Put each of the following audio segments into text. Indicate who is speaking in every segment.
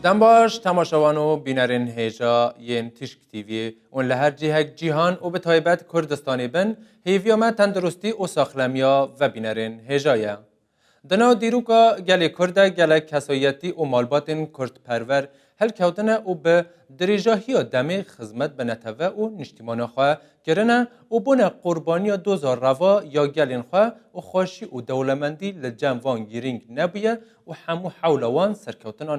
Speaker 1: دنباش تماشاوان و بینرین هیجا ین تشک تیوی اون لهر جهک جیهان و به تایبت کردستانی بن هیویومه تندرستی و ساخلمیا و بینرین هیجایه. دنا دیروکا گلی کرده گلی کسایتی و مالباتین کرد پرور هل کودنه و به دریجاهی و دمی خدمت به نتوه و نشتیمان خواه کرنه و بونه قربانی دوزار روا یا گلین خواه و خوشی و دولمندی لجموان گیرینگ نبیه و همو حولوان سرکوتنا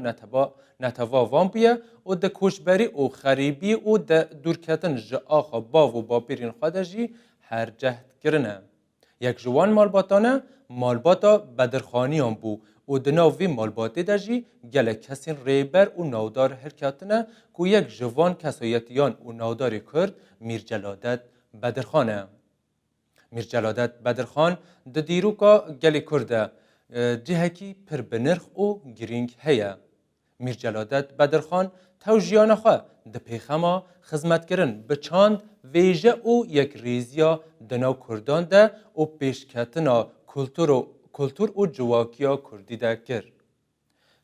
Speaker 1: نتوا وان بیه و ده کوشبری و خریبی و ده دورکتن جاخا باو و باپیرین خواه جی هر جهد کرنه. یک جوان مالباتانه مالباتا بدرخانیان بو و دناوی مالباتی دجی گله کسین ریبر و نودار حرکتنه که یک جوان کسایتیان و نودار کرد میرجلادت بدرخانه. میرجلادت بدرخان ده دیروکا گلی کرده جهکی پر بنرخ و گرینگ هیا. میرجلادت بدرخان توجیان خواه ده پیخما خدمت کرن بچاند ویژه و یک ریزیا دناو کردان ده و پیشکتنا کلتور و جواکیا کردی ده کر.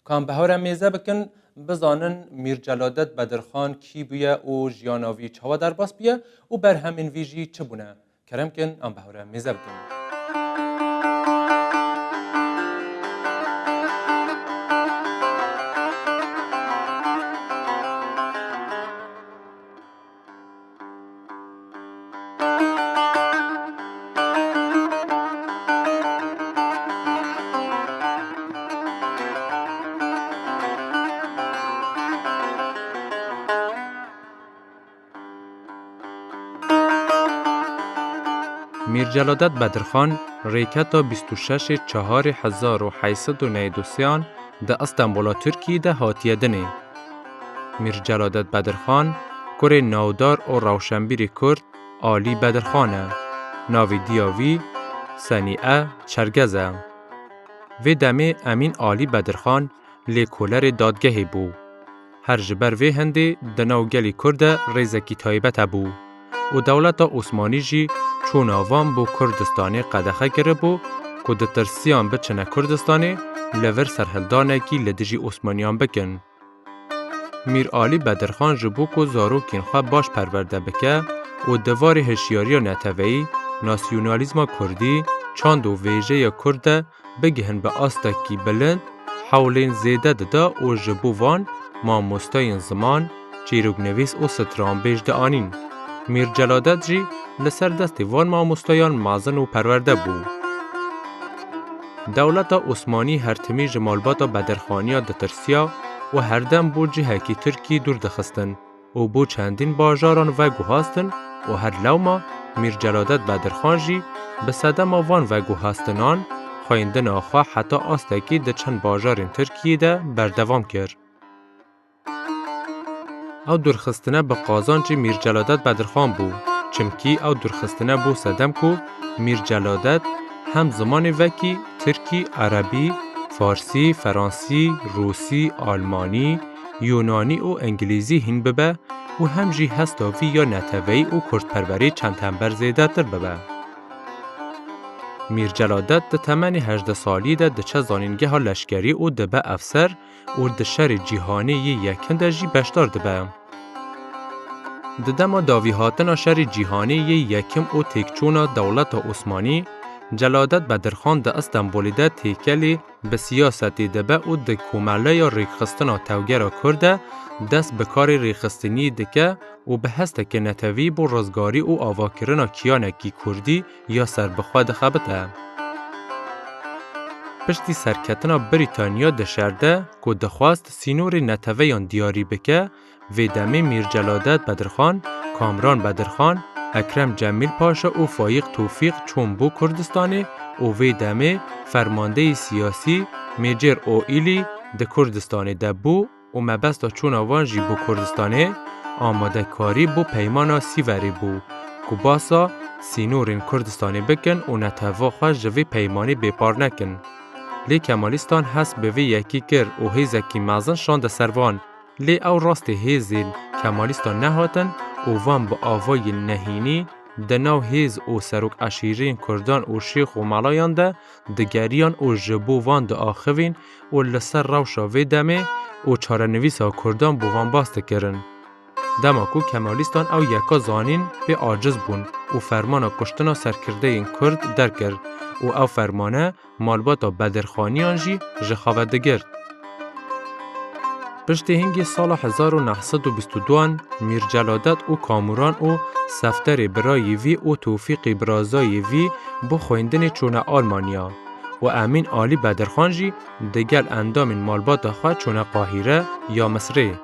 Speaker 1: کام بهار میزه بکن بزانن میرجلادت بدرخان کی بیه و جیاناوی چوا در باس بیه و بر همین ویجی چه بونه؟ کرم کن ام بهار میزه بکن.
Speaker 2: میرجلادت بدرخان ریکتا 26/4/1893 ده استانبولا ترکی ده هاتیه دنه. میرجلادت بدرخان کره نودار و روشنبیر کرد آلی بدرخانه. ناوی دیاوی سنیعه چرگزه. و دمه امین آلی بدرخان لیکولر دادگه بو. هر جبر و هنده دناو گلی کرده ریزکی تایبت بو. و دولت عثمانی جی چون آوان بو کردستانی قدخه گره بو که ده ترسیان بچنه کردستانی لور سرحلدانه کی لدجی عثمانیان بکن. میر آلی بدرخان جبو که زاروکین خواه باش پرورده بکه و دوار هشیاری نتوهی ناسیونالیزم کردی چاند و ویژه کرده بگهن به آستاکی بلند حولین زیده دا و جبو وان ما مستاین زمان چیروگ نویس و ستران بیجده آنین. میرجلادت جی لسر دست وان ما مستایان مازن و پرورده بو. دولت عثمانی هرتمی جمالبات بدرخانیا دترسیا و هردم بو جهکی ترکی دور دخستن و بو چندین باجاران و گوهاستن و هر لوما میرجلادت بدرخان جی به صدم وان و گوهاستنان خواهندن آخوا حتی آستکی ده چند باجارین ترکی ده بردوام کرد. او درخستنه به قازان چی میرجلادت بدرخان بو. چمکی او درخستنه بو صدم کو میرجلادت هم زمان وکی ترکی، عربی، فارسی، فرانسی، روسی، آلمانی، یونانی و انگلیزی هین ببه و هم جی هستاوی یا نتوی و کردپروری چند تنبر زیده تر ببه. میرجلادت ده تمن 18 سالی ده چه زانینگه ها لشکری و ده به افسر و ده شر جیهانی یکن ده جی بشتار ده به. ده دما داوی هاتنا شر جیهانی یکم و تکچونا دولت عثمانی جلادت بدرخان ده استانبولی ده تیکلی به سیاستی ده به و ده کومله یا ریخستنا توگره کرده دست به کار ریخستنی دکه و به هسته که نتوی بو رزگاری و آواکرنا کیانکی کردی یا سر بخواد خبته. پشتی سرکتنا بریتانیا ده شرده که دخواست سینور نتویان دیاری بکه و دمه میرجلادت بدرخان، کامران بدرخان، اکرم جمیل پاشا و فایق توفیق چون بو کردستانی و دمه فرمانده سیاسی میجر او ایلی ده کردستانی ده بو و مبستا چون آوان جی بو کردستانی آماده کاری بو پیمانا سیوری بو که باسا سینورین کردستانی بکن و نتوا خواه جوی پیمانی بپار نکن. لی کمالیستان هست به وی یکی کر و هیزکی مازن شانده سروان لی او راست هیزین کمالیستان نهاتن و وان با آوای نهینی دناو هیز او سروک عشیرین کردان او شیخ و ملایان ده دگریان او جبووان ده آخوین و لسر روشا وی دمه او چارنویسا کردان بووان باسته کرن. دماکو کمالیستان او یکا زانین به عاجز بون و فرمانا کشتنا سرکرده این کرد در کرد و او فرمانه مالباتا بدرخانیان جی جخاوت دگرد. پشت هنگی سال 1922 میر جلادت او کاموران او سفتر برای وی او توفیق برازای وی بو خویندن چونه آلمانیا و امین آلی بدرخان جی دگل اندام مالبات خواه چونه قاهره یا مصره.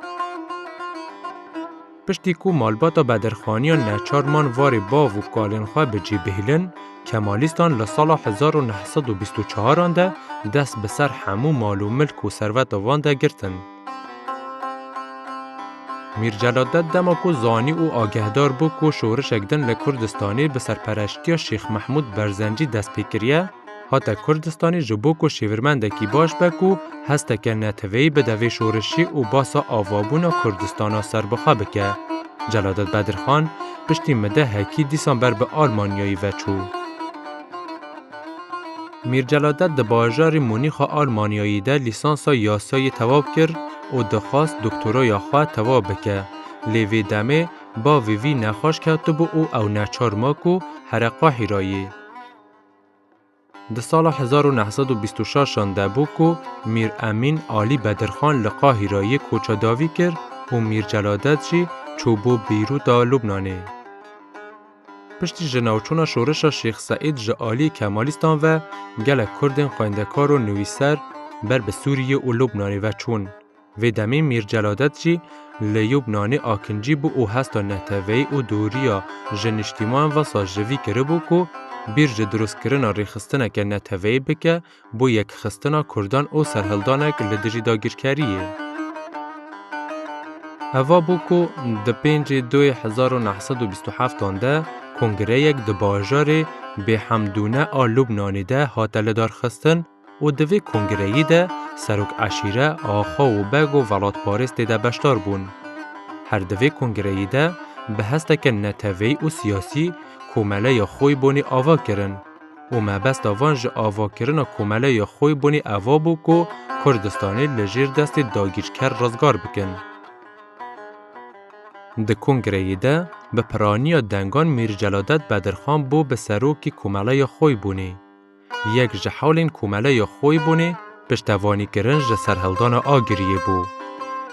Speaker 2: پشتی کو مالبات بدرخانیان نچار من وار با و کالن خواه بجی بهلن کمالیستان لسال 1924 ده دست بسر همو مال و ملک و ثروت وان ده گرتن. میر جلادت دماکو زانی و آگهدار بو کو شورش اگدن لکردستانی به سرپرشتی شیخ محمود برزنجی دست پیکریه هاتا کردستانی جبو کو شیورمندکی باش بکو هسته که نتوی به دوی شورشی و باسا آوابونا کردستانا سربخا بکه. جلادت بدرخان پشتی مده هکی دیسامبر به آلمانیایی وچو. میر جلادت ده باجار مونیخ آلمانیایی ده لیسانسا یاسای تواب کرد و دخواست دکترای خواه تواب بکه. لیوی دمه با وی نخواش کتب او نچار ماکو هرقا حیرایی. ده سال 1926 ده بوکو میر امین آلی بدرخان لقا حیرایی کوچا داوی کرد و میر جلادت جی چوبو بیروت لبنانه. پشتی جناوچونا شورش شیخ سعید جعالی کمالیستان و گل کردن خواندکار و نویسر بر به سوریه و لبنانه و چون. و دمی میر جلادت جی لیبنانه آکنجی بو او هستا نتوی و دوریا جنشتیمان و ساجوی کرده بو که بیرج درست کرنا ریخستنه که نتوی بکه بو یک خستنا کردان او سرهلدانه که لدجی داگیر کریه. هوا بو که ده 5/2/1927 ده کنگره یک ده باجار به همدونه آ لبنانی ده هاتل دار خستن و دوی کنگرهی ده سروک عشیره آخا و بگ و ولات پارست ده بشتار بون. هر دوی کنگرهی ده به هسته که نتوی و سیاسی کومله یا خوی بونی آوا کرن و مبست آوانج آوا کرن کومله یا خوی بونی آوا بو که کردستانی لجیر دست داگیر کر رزگار بکن. ده کنگرهی ده به پرانی دنگان میر جلادت بدرخان بو به سروکی کومله یا خوی بونی. یک جحالین کومله یا خوی بونه پشتوانی کرن جه سرهلدان آگریه بو.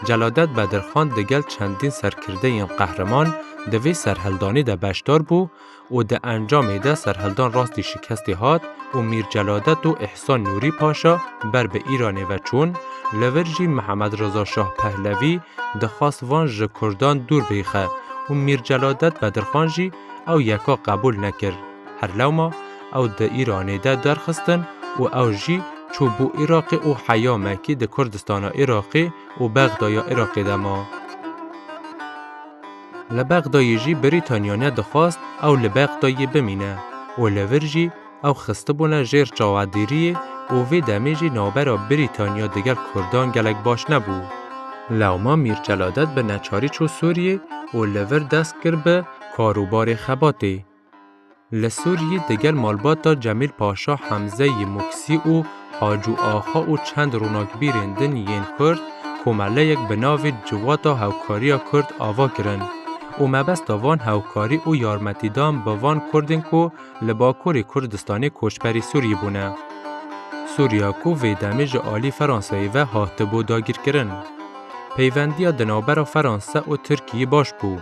Speaker 2: جلادت بدرخان دگل چندین سرکرده این قهرمان دوی سرهلدانی ده بشتار بو و ده انجام ده سرهلدان راستی شکستی هات و میر جلادت و احسان نوری پاشا بر به ایرانه و چون لورجی محمد رضا شاه پهلوی ده خواست وان جه کردان دور بیخه و میر جلادت بدرخان جی او یکا قبول نکر. هر لوما او ده ایرانه ده درخستن و او جی چوبو عراقی و حیامکی ده کردستان عراقی و بغدایا عراقی ده ما. لبغدای جی بریتانیانه دخواست او لبغدای بمینه و لورجی او خستبونه جیر چاودیری و وی دمیجی نابرا بریتانیا دگر کردان گلک باش نبو. لوما میر جلادت به نچاری چو سوریه و لور دست کرد به کاروبار خباتی. لسوریه دگل مالباتا جمیل پاشا حمزه مکسی و حاجو آخا و چند روناکبیرندن ین کرد کومله یک بناوی جواتا هوکاریا کرد آوا کرن و مبست وان هوکاری و یارمتی دام به وان کردن که لباکوری کردستانی کوچبری سوریه بونه. سوریا کو وی دمیج آلی فرانسوی و هاتبو داگیر کرن. پیوندی دنابر فرانسه و ترکیه باش بو.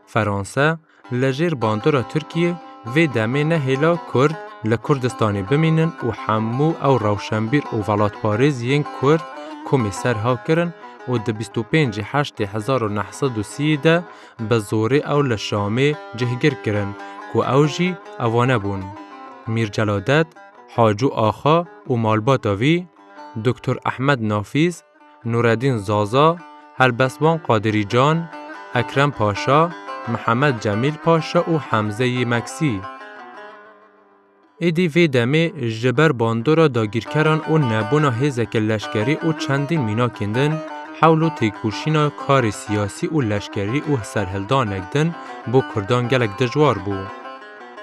Speaker 2: فرانسه لجیر باندورا ترکیه وی دمه نه هلا کرد لکردستانی بمینن و حمو او روشنبیر و ولات پاریز ین کرد کمیسر ها کرن و ده 25/8/1930 ده به زوره او لشامه جهگیر کرن که او جی اوانه بون. میر جلادت، حاجو آخا و مالباتاوی، دکتر احمد نافیز، نوردین زازا، هلبسوان قادری جان، اکرم پاشا، محمد جمیل پاشا و حمزه مکسی. ایدی وی دمه جبر باندورا داگیرکران و نبونا هزک لشکری و چندین مینا کندن حولو تیکوشینا کار سیاسی و لشکری و سرهلدان اگدن بو کردان گلک دجوار بو.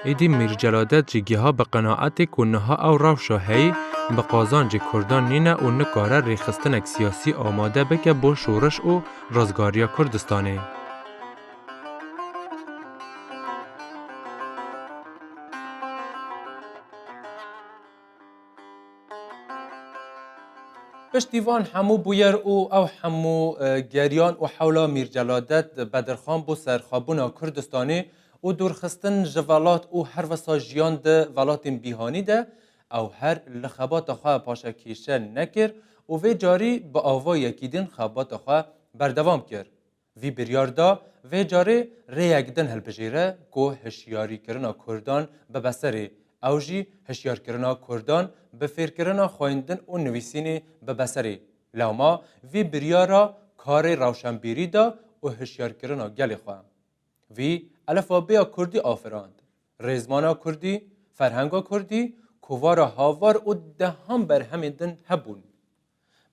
Speaker 2: ایدی میر جلادت جگی ها به قناعت کنه ها او روشا هی به قازان جی کردان نینه و نکاره ریخستنک سیاسی آماده بکه با شورش و رازگاریا کردستانه.
Speaker 1: پشتیوان همو بویر او همو گریان و حولا میر جلادت بدرخان بو سرخابونا کردستانی و دورخستن جوالات او هر وسا جیان ده ولاتین بیهانی ده او هر لخبات خواه پاشا کیشه نکر و وی جاری با آوا یکیدین خبات خواه بردوام کر. وی بریار دا وی جاری ریگدن هل بجیره که هشیاری کرنا کردان به بسری او جی هشیار کرنا کردان به فیر کرنا خواهندن و نویسینی به بسری. لوما وی بریارا کار روشنبیری دا و هشیار کرنا گلی خواه. وی الفابیا کردی آفراند. رزمانا کردی، فرهنگا کردی، کوارا هاوار و دهان برهمیدن هبون.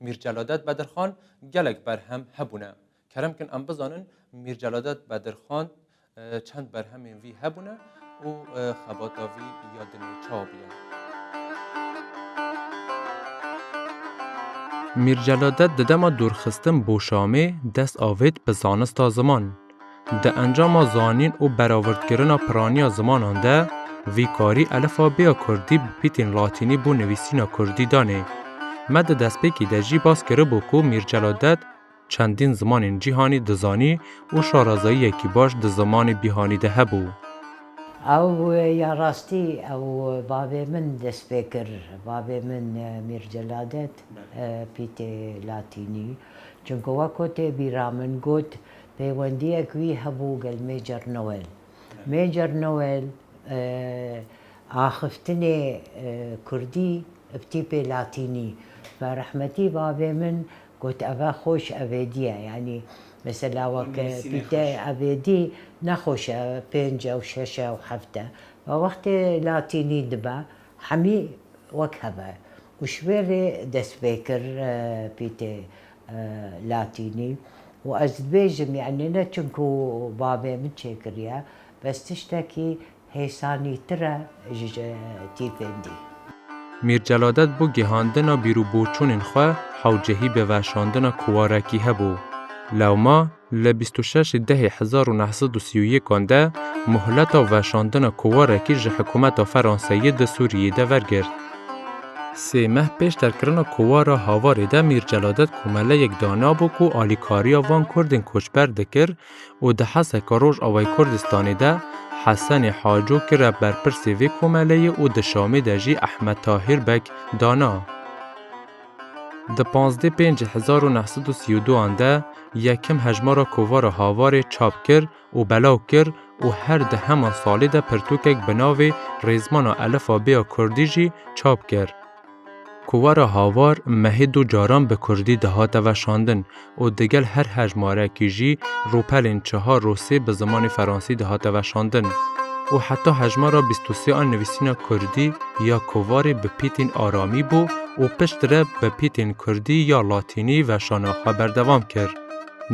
Speaker 1: میر جلادت بدرخان گلک برهم هبونه. کرم کن ام بزانن میر جلادت بدرخان چند برهمین وی هبونه و خباتا وی یادنی چابیه.
Speaker 2: میر جلادت ددما دورخستن بوشامه دست آوید به زانستا زمان. ده انجام زانین و برآوردگرنا پرانیا زمانان ده وی کاری الفابیا کردی بپیتین لاتینی بو نویسینا کردی دانه. مد دست پیکی ده جی باز کره بو کو میر جلادت چندین زمان جیهانی دزانی و شارازایی کی باش ده زمان بیهانی ده هبو.
Speaker 3: او یا راستی او بابی من دست بکر بابی من میر جلادت پیت لاتینی چونکه وقت بیرامن گوت پیوندی اکوی هبو گل میجر نویل میجر نویل آخفتنی کردی ابتی پی لاتینی فرحمتی بابی من قلت أبا خوش أبدية يعني مثلا وقت بداية أبدي نخوش بينجا وشاشة وحفتة ووقت لاتيني دبا حمي وكهبة وشويري دسبيكر بيتي لاتيني وأزبيجم يعني نتشنكو بابي من شكريا بس تشتكي هيساني ترى تيفندي
Speaker 2: میر جلادت بو گهاندنا بیرو بوچونین خواه حوجهی به وشاندنا کوارکی هبو. لوما ل 26/10/1931 کنده مهلتا وشاندنا کوارکی جه حکومت فرانسوی ده سوریه ده ورگرد. 3 ماه پیش در کرنا کوارا هاوار ده میر جلادت کومله یک دانا بو کو آلیکاریا وان کردن کشبر دکر و ده حسک روش آوای کردستانی ده حسن حاجو که را برپرسی وی کومله او ده شامی ده جی احمد طاهر بک دانا. ده 15/5/1932 آنده یکم هجمارا کووار هاوار چاپ کر و بلاو کر و هر ده همان سالی ده پرتوکک بناوی ریزمانا الفابیا کردی جی چاپ کر. کووار هاوار مهد و جاران به کردی دهات و شاندن و دگل هر هجماره کی جی روپلین 4 و 3 به زمان فرانسی دهات و شاندن و حتی هجماره 23 آن نویسینا کردی یا کووار به پیتین آرامی بو و پشت ره به پیتین کردی یا لاتینی و شاناخوا بردوام کرد.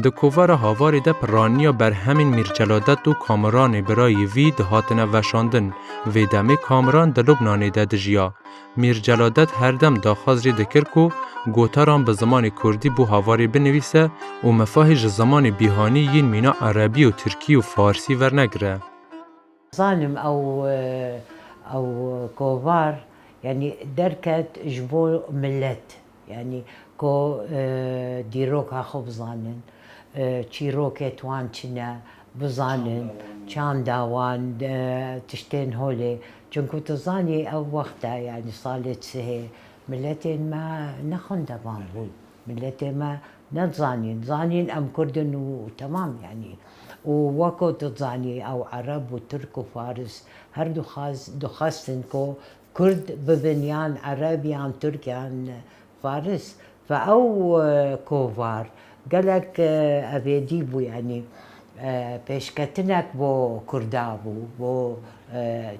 Speaker 2: ده کووار هاواری ده پرانیا بر همین میر جلادت و کامران برای وی دهاتن و شاندن و دمه کامران ده لبنانی ده دجیا. میر جلادت هر دم داخازری دکر کو گوتاران به زمان کردی بو هاواری بنویسه و مفاهج زمان بیهانی یین مینا عربی و ترکی و فارسی ورنگره.
Speaker 3: ظالم او كوفار يعني دركت جبو ملت يعني كو ديروكا خب ظانن چيروكي توان چنا بظانن چان داوان تشتين هولي چونكو تظاني او وقتا يعني صالت سهي ملتين ما نخون دبان بول ملتين ما نتظانين ام كردن وتمام يعني ووكو تظاني او عرب وترك وفارس هر دخاستن كو كرد ببنيان عربيان تركيان فارس فأو كوفار قالك أبيدي بو يعني بيشكتنك بو كردابو بو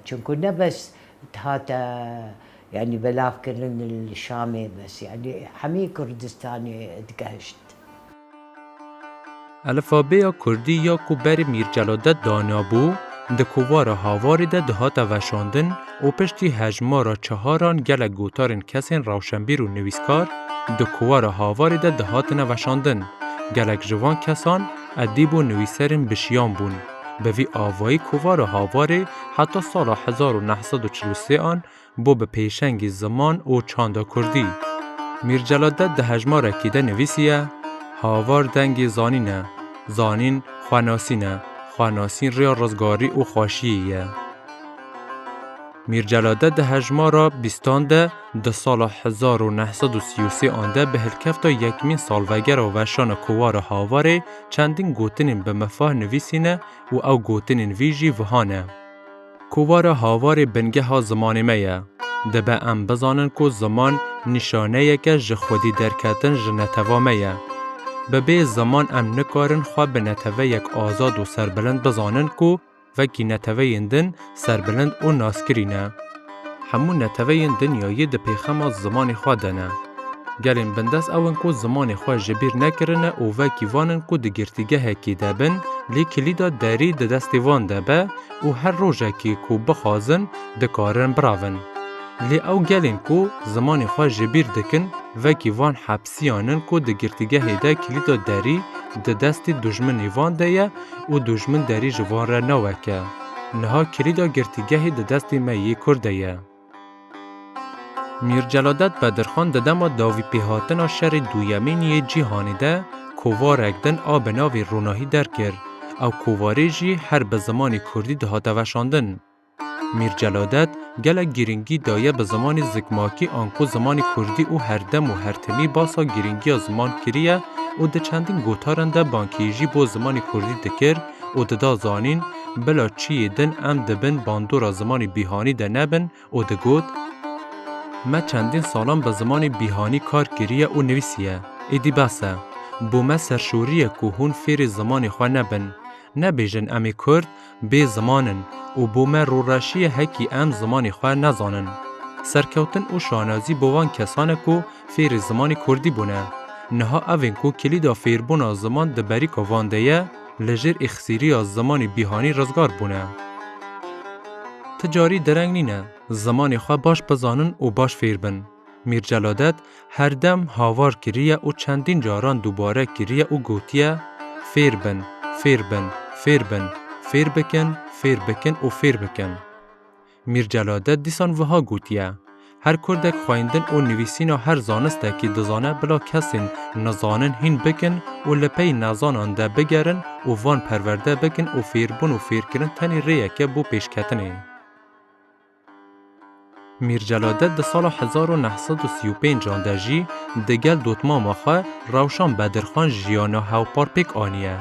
Speaker 3: چونكو نبس تهاتا يعني بلاف كرن الشامي بس يعني حمي كردستاني دقهشت
Speaker 2: الفابیا کردی یا کو بر میر جلادت دانا بو ده کووار هاواری ده دهات وشاندن و پشتی هجمارا چهاران گلک گوتارن کسین روشنبیر و نویسکار ده کووار هاواری ده دهات نوشاندن گلک جوان کسان ادیب و نویسرن بشیان بون. به وی آوایی کووار هاواری حتی سال 1943 آن بو به پیشنگ زمان و چاندا کردی. میرجلادت ده هجمارا کی ده نویسیه هاوار دنگی زانینه، زانین خواناسینه، خواناسین ریا رزگاری و خواشیه. میرجلادت ده هجمارا بیستانده ده سال 1933 آنده به هلکفتا یکمین سالوگر و وشان کووار هاواره چندین گوتنین به مفاه نویسینه و او گوتنین ویجی وهانه. کووار هاواره بنگه ها زمان میه. ده به ام بزانن که زمان نشانه یکه جخودی درکتن جنتوا میه. به زمان ام نکارن خواه به نتوه یک آزاد و سربلند بزانن که وکی نتوه ایندن سربلند و ناسکرینه. همون نتوه ایندن یایی ده پیخم از زمان خواه دنه. گلین بندست اون که زمان خواه جبیر نکرنه و وکی وانن که ده گرتیگه هکی دبن لی کلیدا داری ده دستی وان دبه و هر روژه که بخوازن ده کارن براون. لی او گلین که زمان خواه جبیر دکن وکی وان حبسیانن که ده گرتیگه هیده کلیدا داری ده دستی دجمن وان ده و دجمن داری جوان را نوکه. نها کلیدا گرتیگه ده دستی میی کرده. میرجلادت بدرخان ده دما داوی پیهاتنا شر دویمینی جیهانی ده کووار اگدن آب ناوی روناهی در کرد او کوواری جی هر به زمان کردی ده هاته وشاندن. میرجلادت گلک گیرنگی دایه به زمان زکماکی آنکو زمان کردی و هر دم و هر تمی باسا گیرنگی زمان کریه و ده چندین گوتارنده بانکیجی بو زمان کردی دکر و ده دا زانین بلا چی دن ام دبن باندورا زمان بیهانی ده نبن و ده گوت ما چندین سالان به زمان بیهانی کار کریه و نویسیه. ایدی بسه بو ما سرشوریه که هون فیر زمان خواه نبن. نبیجن امی کرد بی زمانن و بو ما رو راشی هکی ام زمان خواه نزانن. سرکوتن و شانازی بوان کسانه که فیر زمان کردی بونه. نها اوین که کلید فیربون از زمان دبری که وانده لجر اخسیری از زمان بیهانی رزگار بونه. تجاری درنگ نینه. زمان خواه باش بزانن و باش فیر بن. میرجلادت هر دم هاوار کریه و چندین جاران دوباره کریه و گوتیه فیر بن، فیر بن، فیر بن، فیر بکن، فیر بکن و فیر بکن. میرجلادت دیسان وها گوتیه. هر کردک خواهندن و نویسین و هر زانسته که دزانه بلا کسین نزانن هین بکن و لپی نزانان ده بگرن و وان پرورده بکن و فیر بن و فیر کرن تنی ریه که بو پیشکتنه. میرجلادت ده سال 1935 آنده جی دگل دوتمام خواه روشان بدرخان جیانا هاوپار پیک آنیه.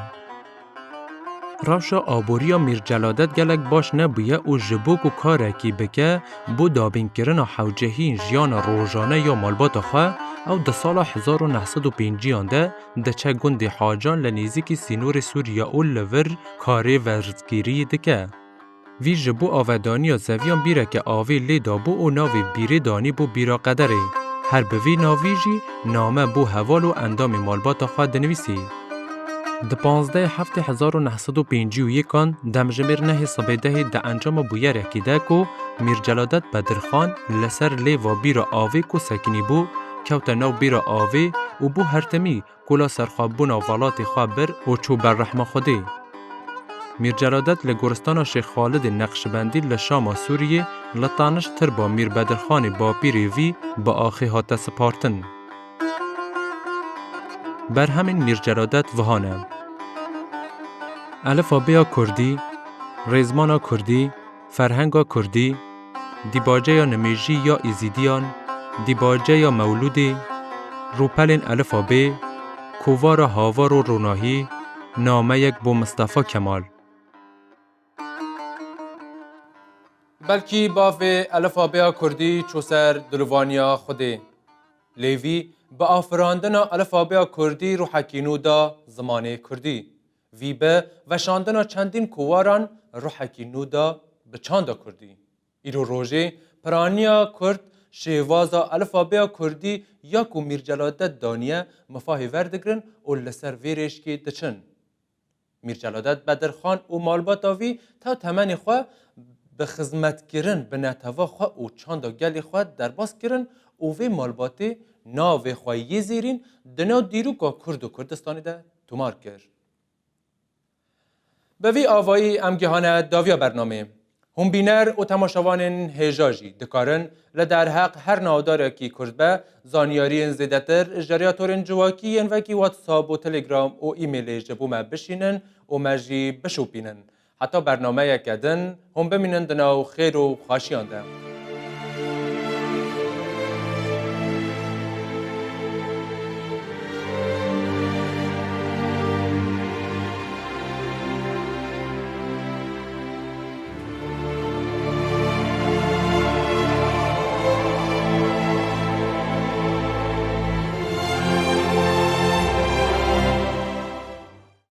Speaker 2: روشا آبوریا میرجلادت گلک باش نبویه و جبوک و کارکی بکه بو دابین کرن حوجهین جیانا روژانه یا مالبات خواه او ده سال 1905 آنده ده چه گند حاجان لنیزی سینور سوریا و لور کاری ورزگیری دکه. وی جبو آودانی زویان بیره که آوی لی دابو و ناوی بیره دانی بو بیرا قدره. هر بوی ناوی جی نامه بو حوال و اندام مالبات خواه دنویسی. ده 15/7/1951 آن دمجمیر نه سبیده ده انجام بویر اکیده که میرجلادت بدرخان لسر لی و بیرا آوی که سکنی بو کوت نو بیرا آوی و بو هرتمی کلا سرخوابون و ولات خواه بر و چو بر رحم خوده. میرجلادت لگورستان شیخ خالد نقشبندی لشام سوریه لطانش تر با میر بدرخان با پیری وی با آخی هات سپارتن. بر همین میرجلادت وهانه. الفابیا کردی، ریزمانا کردی، فرهنگا کردی، دیباجه یا نمیجی یا ایزیدیان، دیباجه یا مولودی، روپلین الفابی، کووار هاوار و روناهی، نامه یک بو مصطفی کمال.
Speaker 1: بلکی باف الفابیا کردی چوسر دلوانیا خوده. لیوی با آفراندن الفابیا کردی رو حکینو دا زمان کردی. وی به وشاندن چندین کواران رو حکینو دا به چاندا کردی. ایرو روژه پرانیا کرد شیوازا الفابیا کردی یا کو میرجلادت دانیه مفاهی وردگرن و لسر ویرش که دچن. میرجلادت بدرخان و مالباتاوی تا تمن خو به خدمت کردن به نتوا خو و چند گلی خو در باز کردن او وی مالباتی ناو خویی زیرین دنا دیروکا کرد و کردستانی ده تومار کرد. به وی آوایی امگهانه داویا برنامه هم بینر و تماشاوان هجاجی دکارن لدر حق هر ناوداره کی کرد به زانیاری زیدتر جریاتورن جواکی و کی واتساپ و تلگرام و ایمیل جبو ما بشینن و مجی بشوپینن حتی برنامه یکدن هم بمینن دناو خیر و خاشیان ده.